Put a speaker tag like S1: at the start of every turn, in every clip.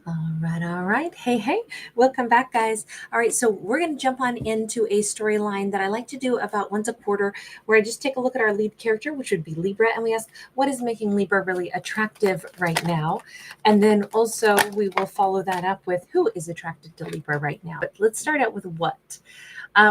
S1: All right. Hey, welcome back, guys. All right, so we're going to jump on into a storyline that I like to do about once a quarter, where I just take a look at our lead character, which would be Libra, and we ask what is making Libra really attractive right now. And then also we will follow that up with who is attracted to Libra right now. But let's start out with what.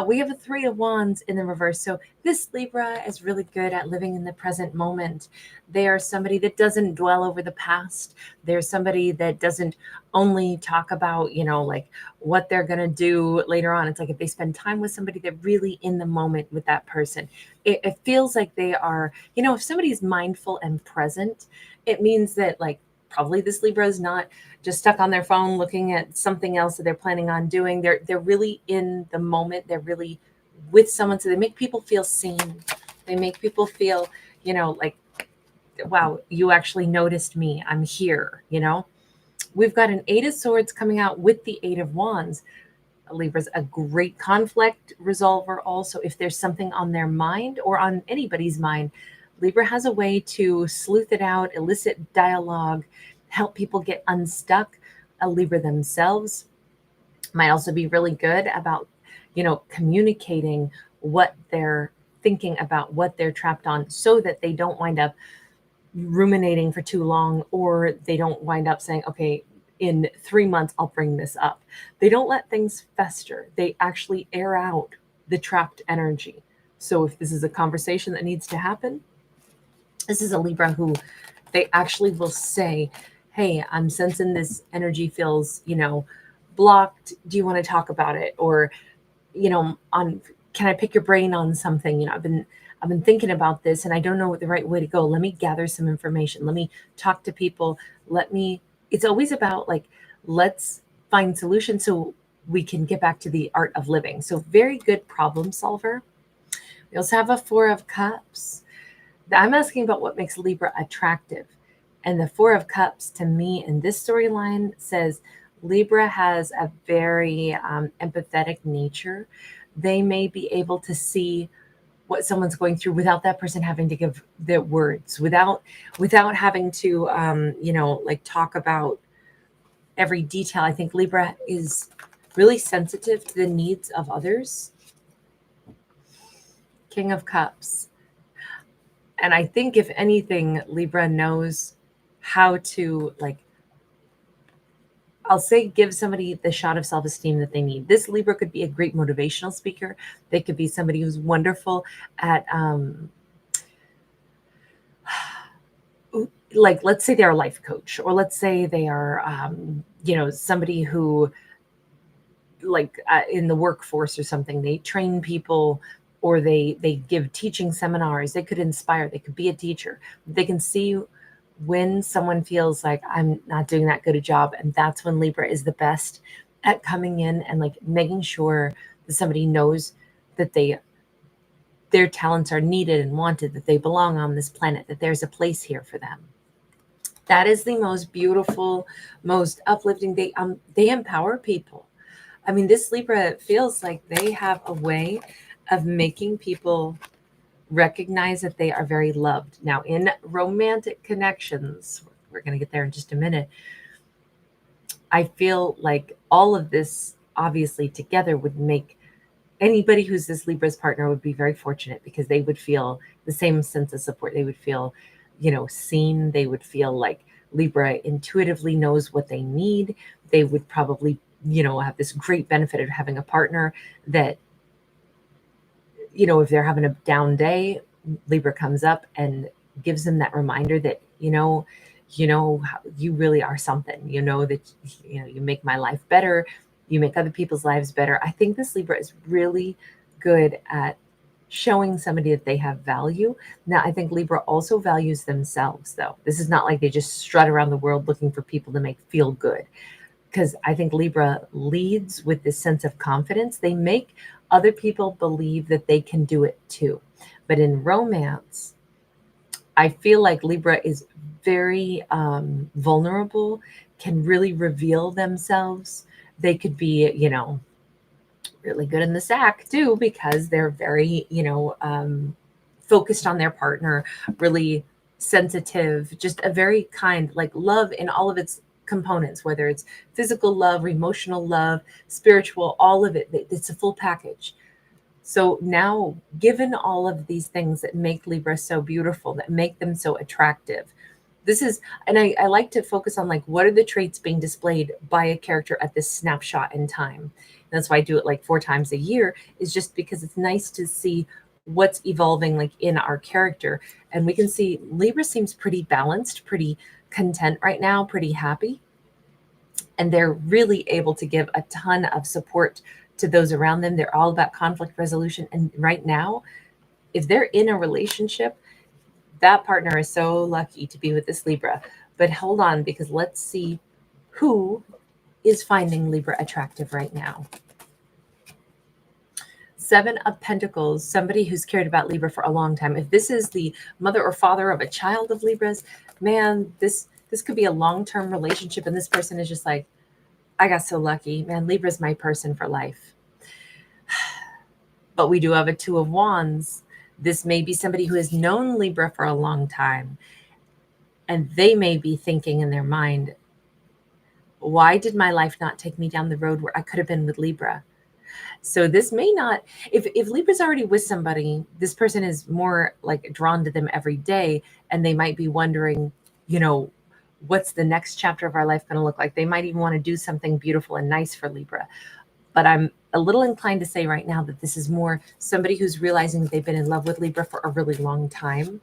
S1: We have a Three of Wands in the reverse. So this Libra is really good at living in the present moment. They are somebody that doesn't dwell over the past. They're somebody that doesn't only talk about, like what they're going to do later on. It's like if they spend time with somebody, they're really in the moment with that person. It feels like they are, if somebody's mindful and present, it means that like probably this Libra is not just stuck on their phone looking at something else that they're planning on doing. They're really in the moment. They're really with someone. So they make people feel seen. They make people feel, like, wow, you actually noticed me. I'm here. We've got an Eight of Swords coming out with the Eight of Wands. Libra's a great conflict resolver also. If there's something on their mind or on anybody's mind, Libra has a way to sleuth it out, elicit dialogue, help people get unstuck. A Libra themselves might also be really good about, communicating what they're thinking about, what they're trapped on, so that they don't wind up ruminating for too long, or they don't wind up saying, okay, in 3 months, I'll bring this up. They don't let things fester. They actually air out the trapped energy. So if this is a conversation that needs to happen, this is a Libra who they actually will say, hey, I'm sensing this energy feels, blocked. Do you want to talk about it? Or, can I pick your brain on something? I've been thinking about this and I don't know what the right way to go. Let me gather some information. Let me talk to people. It's always about like, let's find solutions so we can get back to the art of living. So very good problem solver. We also have a Four of Cups. I'm asking about what makes Libra attractive. And the Four of Cups to me in this storyline says Libra has a very empathetic nature. They may be able to see what someone's going through without that person having to give their words, without having to, like talk about every detail. I think Libra is really sensitive to the needs of others. King of Cups. And I think if anything, Libra knows how to, like, I'll say, give somebody the shot of self-esteem that they need. This Libra could be a great motivational speaker. They could be somebody who's wonderful at, like, let's say they're a life coach, or let's say they are, somebody who, like, in the workforce or something, they train people, or they give teaching seminars. They could inspire. They could be a teacher. They can see when someone feels like I'm not doing that good a job, and that's when Libra is the best at coming in and like making sure that somebody knows that their talents are needed and wanted, that they belong on this planet, that there's a place here for them. That is the most beautiful, most uplifting. They empower people. I mean, this Libra feels like they have a way of making people recognize that they are very loved. Now, in romantic connections, we're going to get there in just a minute. I feel like all of this obviously together would make anybody who's this Libra's partner would be very fortunate, because they would feel the same sense of support. They would feel, seen. They would feel like Libra intuitively knows what they need. They would probably, have this great benefit of having a partner that, if they're having a down day, Libra comes up and gives them that reminder that, you really are something, that, you make my life better. You make other people's lives better. I think this Libra is really good at showing somebody that they have value. Now, I think Libra also values themselves, though. This is not like they just strut around the world looking for people to make feel good, because I think Libra leads with this sense of confidence. They make other people believe that they can do it too. But in romance, I feel like Libra is very vulnerable, can really reveal themselves. They could be, really good in the sack too, because they're very, focused on their partner, really sensitive, just a very kind, like love in all of its components, whether it's physical love, emotional love, spiritual, all of it. It's a full package. So now, given all of these things that make Libra so beautiful, that make them so attractive, this is, and I like to focus on like, what are the traits being displayed by a character at this snapshot in time? And that's why I do it like 4 times a year, is just because it's nice to see what's evolving like in our character. And we can see Libra seems pretty balanced, pretty content right now, pretty happy. And they're really able to give a ton of support to those around them. They're all about conflict resolution. And right now, if they're in a relationship, that partner is so lucky to be with this Libra. But hold on, because let's see who is finding Libra attractive right now. 7 of Pentacles, somebody who's cared about Libra for a long time. If this is the mother or father of a child of Libras, man, this could be a long-term relationship. And this person is just like, I got so lucky, man, Libra's my person for life. But we do have a 2 of Wands. This may be somebody who has known Libra for a long time. And they may be thinking in their mind, why did my life not take me down the road where I could have been with Libra? So this may not, if Libra's already with somebody, this person is more like drawn to them every day, and they might be wondering, you know, what's the next chapter of our life going to look like? They might even want to do something beautiful and nice for Libra. But I'm a little inclined to say right now that this is more somebody who's realizing they've been in love with Libra for a really long time.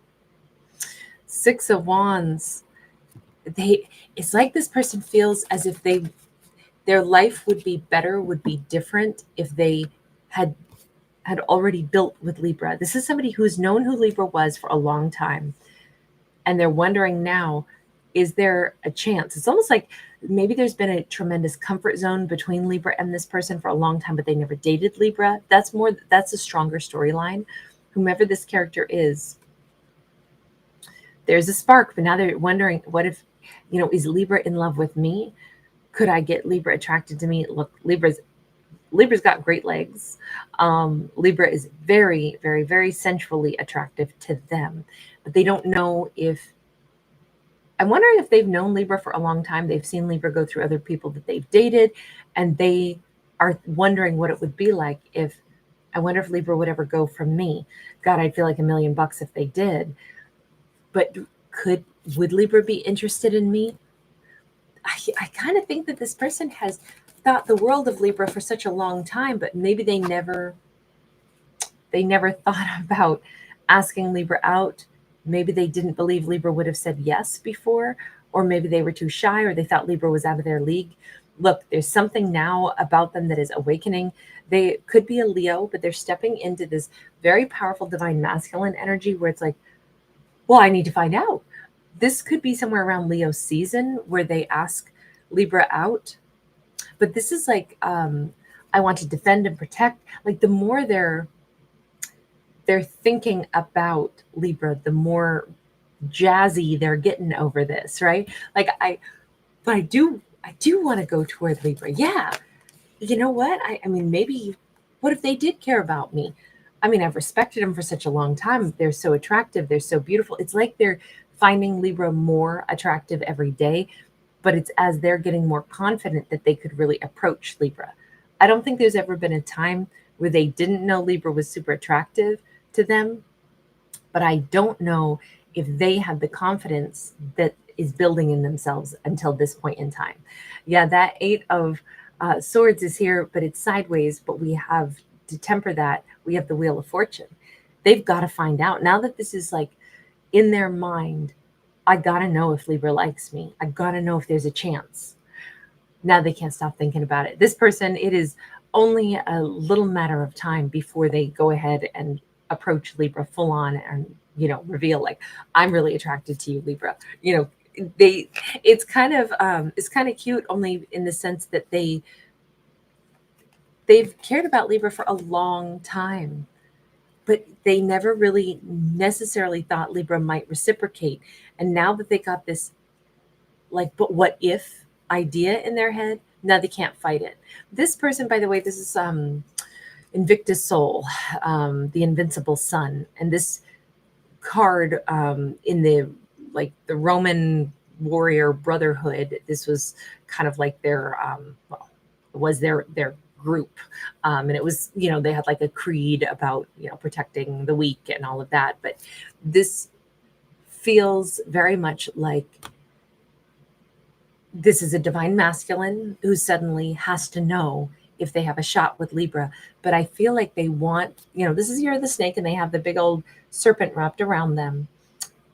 S1: 6 of Wands. It's like this person feels as if their life would be better, would be different if they had already built with Libra. This is somebody who's known who Libra was for a long time. And they're wondering now, is there a chance? It's almost like maybe there's been a tremendous comfort zone between Libra and this person for a long time, but they never dated Libra. That's a stronger storyline. Whomever this character is, there's a spark, but now they're wondering, what if, is Libra in love with me? Could I get Libra attracted to me? Look, Libra's got great legs. Libra is very, very, very sensually attractive to them, but they don't know if, I'm wondering if they've known Libra for a long time. They've seen Libra go through other people that they've dated, and they are wondering what it would be like if, I wonder if Libra would ever go from me. God, I'd feel like $1 million if they did. But would Libra be interested in me? I kind of think that this person has thought the world of Libra for such a long time, but maybe they never thought about asking Libra out. Maybe they didn't believe Libra would have said yes before, or maybe they were too shy, or they thought Libra was out of their league. Look, there's something now about them that is awakening. They could be a Leo, but they're stepping into this very powerful divine masculine energy where it's like, well, I need to find out. This could be somewhere around Leo season where they ask Libra out. But this is like, I want to defend and protect. Like the more they're thinking about Libra, the more jazzy they're getting over this, right? Like I do want to go toward Libra. Yeah. You know what? I mean, maybe, what if they did care about me? I mean, I've respected them for such a long time. They're so attractive. They're so beautiful. It's like they're finding Libra more attractive every day, but it's as they're getting more confident that they could really approach Libra. I don't think there's ever been a time where they didn't know Libra was super attractive to them, but I don't know if they had the confidence that is building in themselves until this point in time. Yeah, that 8 of Swords is here, but it's sideways, but we have to temper that. We have the Wheel of Fortune. They've got to find out now that this is like in their mind. I got to know if Libra likes me. I got to know if there's a chance. Now they can't stop thinking about it. This person, it is only a little matter of time before they go ahead and approach Libra full on and, reveal like, I'm really attracted to you, Libra. It's kind of cute only in the sense that they've cared about Libra for a long time, but they never really necessarily thought Libra might reciprocate. And now that they got this, like, but what if idea in their head, now they can't fight it. This person, by the way, this is Invictus Soul, the Invincible Sun. And this card in the Roman warrior brotherhood. This was kind of like their, well, it was their group. And it was, they had like a creed about, protecting the weak and all of that. But this feels very much like this is a divine masculine who suddenly has to know if they have a shot with Libra. But I feel like they want, this is Year of the Snake, and they have the big old serpent wrapped around them,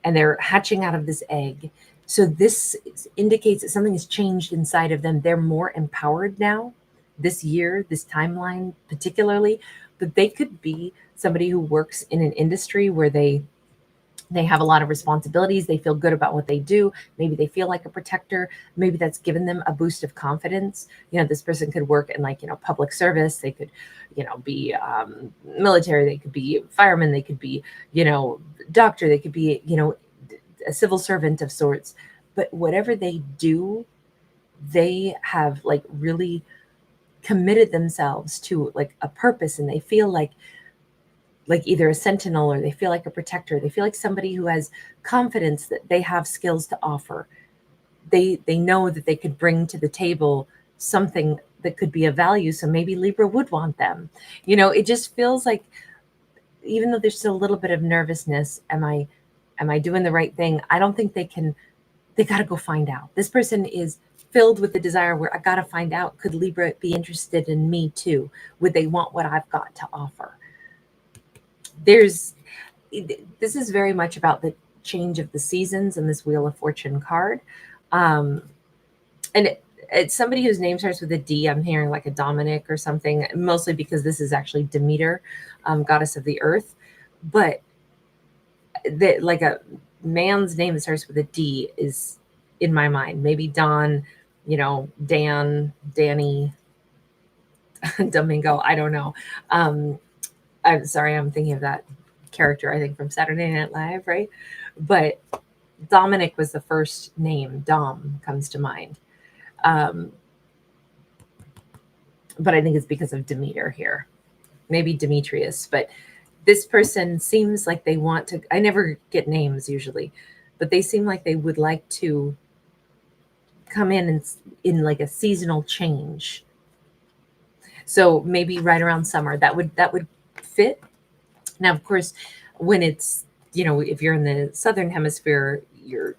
S1: and they're hatching out of this egg. So this indicates that something has changed inside of them. They're more empowered now, this year, this timeline particularly. But they could be somebody who works in an industry where they have a lot of responsibilities. They feel good about what they do. Maybe they feel like a protector. Maybe that's given them a boost of confidence. This person could work in public service. They could, be military. They could be fireman. They could be, doctor. They could be, a civil servant of sorts. But whatever they do, they have really committed themselves to a purpose, and they feel like either a sentinel, or they feel like a protector. They feel like somebody who has confidence that they have skills to offer. They know that they could bring to the table something that could be of value. So maybe Libra would want them. It just feels like, even though there's still a little bit of nervousness, am I doing the right thing? I don't think they got to go find out. This person is filled with the desire where I got to find out, could Libra be interested in me too? Would they want what I've got to offer? This is very much about the change of the seasons in this Wheel of Fortune card. And it's somebody whose name starts with a D. I'm hearing like a Dominic or something, mostly because this is actually Demeter, goddess of the earth. But like a man's name that starts with a D is in my mind. Maybe Don, Dan, Danny, Domingo. I don't know. I'm sorry, I'm thinking of that character, I think, from Saturday Night Live, right? But Dominic was the first name. Dom comes to mind. But I think it's because of Demeter here. Maybe Demetrius. But this person seems like they want to, I never get names usually, but they seem like they would like to come in like a seasonal change. So maybe right around summer, that would fit. Now, of course, when it's, if you're in the southern hemisphere, your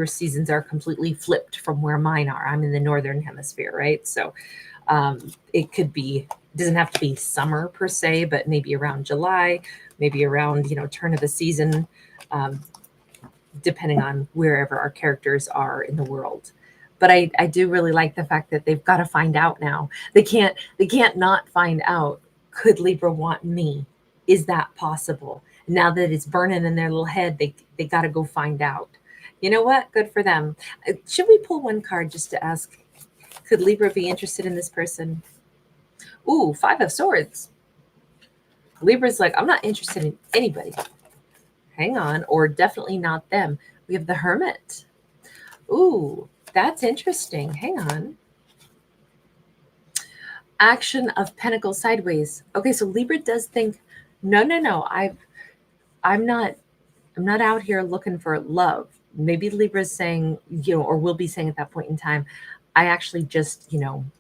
S1: seasons are completely flipped from where mine are. I'm in the northern hemisphere, right? So it could be, doesn't have to be summer per se, but maybe around July, maybe around, turn of the season, depending on wherever our characters are in the world. But I do really like the fact that they've got to find out now. They can't not find out. Could Libra want me? Is that possible? Now that it's burning in their little head, they got to go find out. You know what? Good for them. Should we pull one card just to ask, could Libra be interested in this person? Ooh, 5 of Swords. Libra's like, I'm not interested in anybody. Hang on, or definitely not them. We have the Hermit. Ooh, that's interesting. Hang on. Action of Pentacles sideways. Okay, so Libra does think, no. I'm not out here looking for love. Maybe Libra's saying, or will be saying at that point in time, I actually just,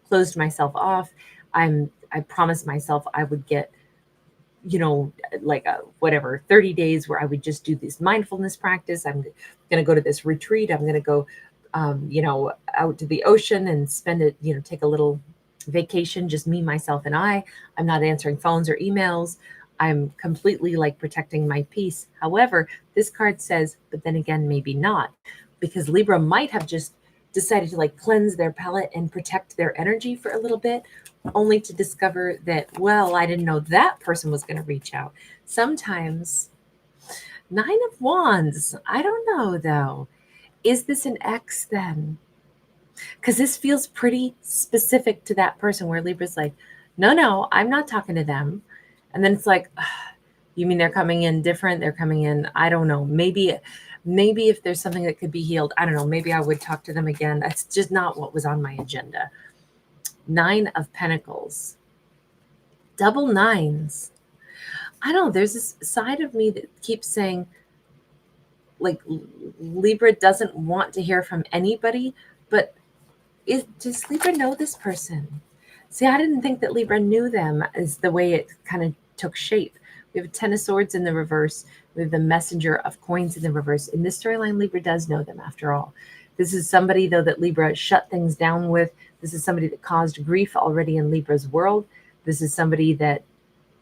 S1: closed myself off. I promised myself I would get, like a 30 days where I would just do this mindfulness practice. I'm going to go to this retreat. I'm going to go, out to the ocean and spend it, take a little vacation, just me, myself, and I. I'm not answering phones or emails. I'm completely protecting my peace. However, this card says, but then again, maybe not, because Libra might have just decided to cleanse their palette and protect their energy for a little bit, only to discover that, well, I didn't know that person was going to reach out. Sometimes 9 of Wands. I don't know though. Is this an ex then? Because this feels pretty specific to that person where Libra's like, no, I'm not talking to them. And then it's like, you mean they're coming in different? They're coming in, I don't know. Maybe if there's something that could be healed, I don't know. Maybe I would talk to them again. That's just not what was on my agenda. 9 of Pentacles. Double 9s. I don't know. There's this side of me that keeps saying, like Libra doesn't want to hear from anybody, but does Libra know this person? See, I didn't think that Libra knew them as the way it kind of took shape. We have a Ten of Swords in the reverse. We have the Messenger of Coins in the reverse. In this storyline, Libra does know them after all. This is somebody, though, that Libra shut things down with. This is somebody that caused grief already in Libra's world. This is somebody that,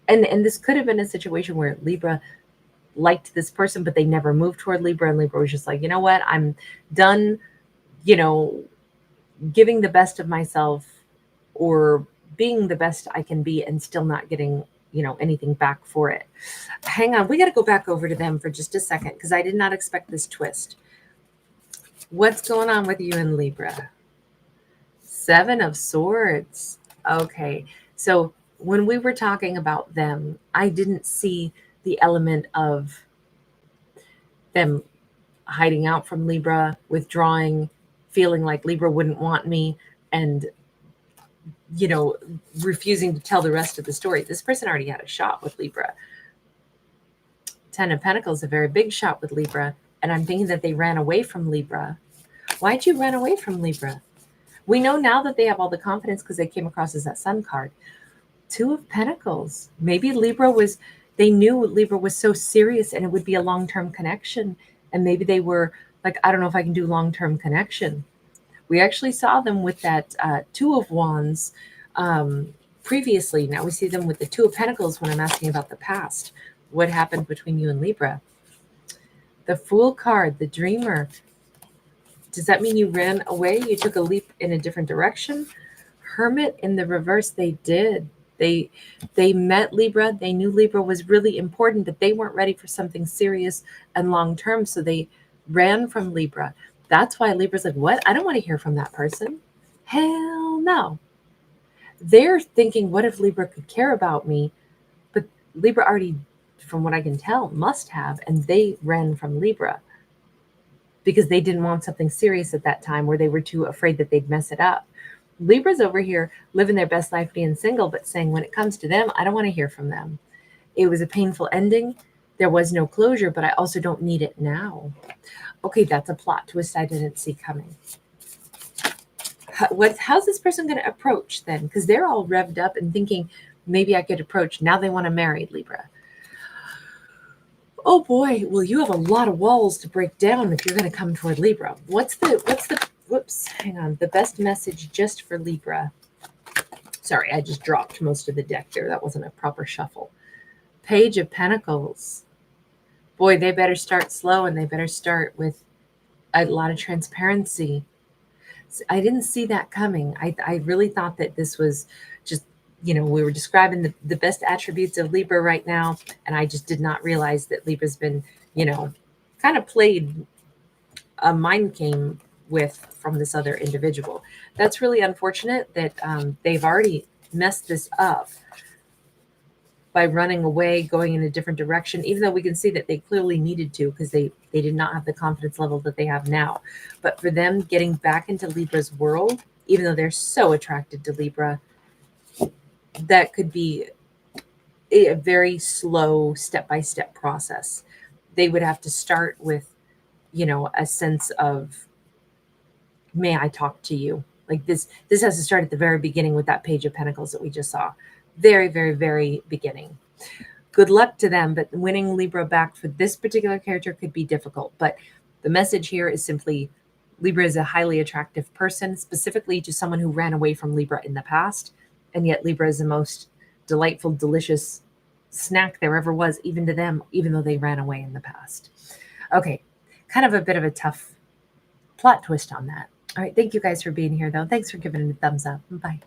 S1: and this could have been a situation where Libra liked this person, but they never moved toward Libra. And Libra was just like, you know what? I'm done, you know, giving the best of myself or being the best I can be and still not getting, you know, anything back for it. Hang on. We got to go back over to them for just a second because I did not expect this twist. What's going on with you in Libra? Seven of Swords. Okay. So when we were talking about them, I didn't see the element of them hiding out from Libra, withdrawing, feeling like Libra wouldn't want me, and, you know, refusing to tell the rest of the story. This person already had a shot with Libra. Ten of Pentacles, a very big shot with Libra. And I'm thinking that they ran away from Libra. Why'd you run away from Libra? We know now that they have all the confidence because they came across as that Sun card. Two of Pentacles. Maybe they knew Libra was so serious and it would be a long-term connection. And maybe they were like, I don't know if I can do long-term connection. We actually saw them with that Two of Wands previously. Now we see them with the Two of Pentacles when I'm asking about the past. What happened between you and Libra? The Fool card, the Dreamer. Does that mean you ran away? You took a leap in a different direction? Hermit in the reverse, they did. They met Libra. They knew Libra was really important, but they weren't ready for something serious and long-term, so they ran from Libra. That's why Libra's like, what? I don't want to hear from that person. Hell no. They're thinking, what if Libra could care about me? But Libra already, from what I can tell, must have, and they ran from Libra because they didn't want something serious at that time, where they were too afraid that they'd mess it up. Libra's over here living their best life being single, but saying when it comes to them, I don't want to hear from them. It was a painful ending. There was no closure, but I also don't need it now. Okay, that's a plot twist I didn't see coming. How's this person going to approach then? Because they're all revved up and thinking maybe I could approach. Now they want to marry Libra. Oh boy, well, you have a lot of walls to break down if you're going to come toward Libra. What's the best message just for Libra? Sorry, I just dropped most of the deck there. That wasn't a proper shuffle. Page of Pentacles. Boy, they better start slow and they better start with a lot of transparency. I didn't see that coming. I really thought that this was just, you know, we were describing the best attributes of Libra right now. And I just did not realize that Libra's been, you know, kind of played a mind game with from this other individual. That's really unfortunate that they've already messed this up by running away, going in a different direction, even though we can see that they clearly needed to because they did not have the confidence level that they have now. But for them getting back into Libra's world, even though they're so attracted to Libra, that could be a very slow step-by-step process. They would have to start with, you know, a sense of, may I talk to you? Like this has to start at the very beginning with that Page of Pentacles that we just saw. Very, very, very beginning. Good luck to them, but winning Libra back for this particular character could be difficult. But the message here is simply Libra is a highly attractive person, specifically to someone who ran away from Libra in the past. And yet Libra is the most delightful, delicious snack there ever was, even to them, even though they ran away in the past. Okay, kind of a bit of a tough plot twist on that. All right, thank you guys for being here, though. Thanks for giving it a thumbs up. Bye.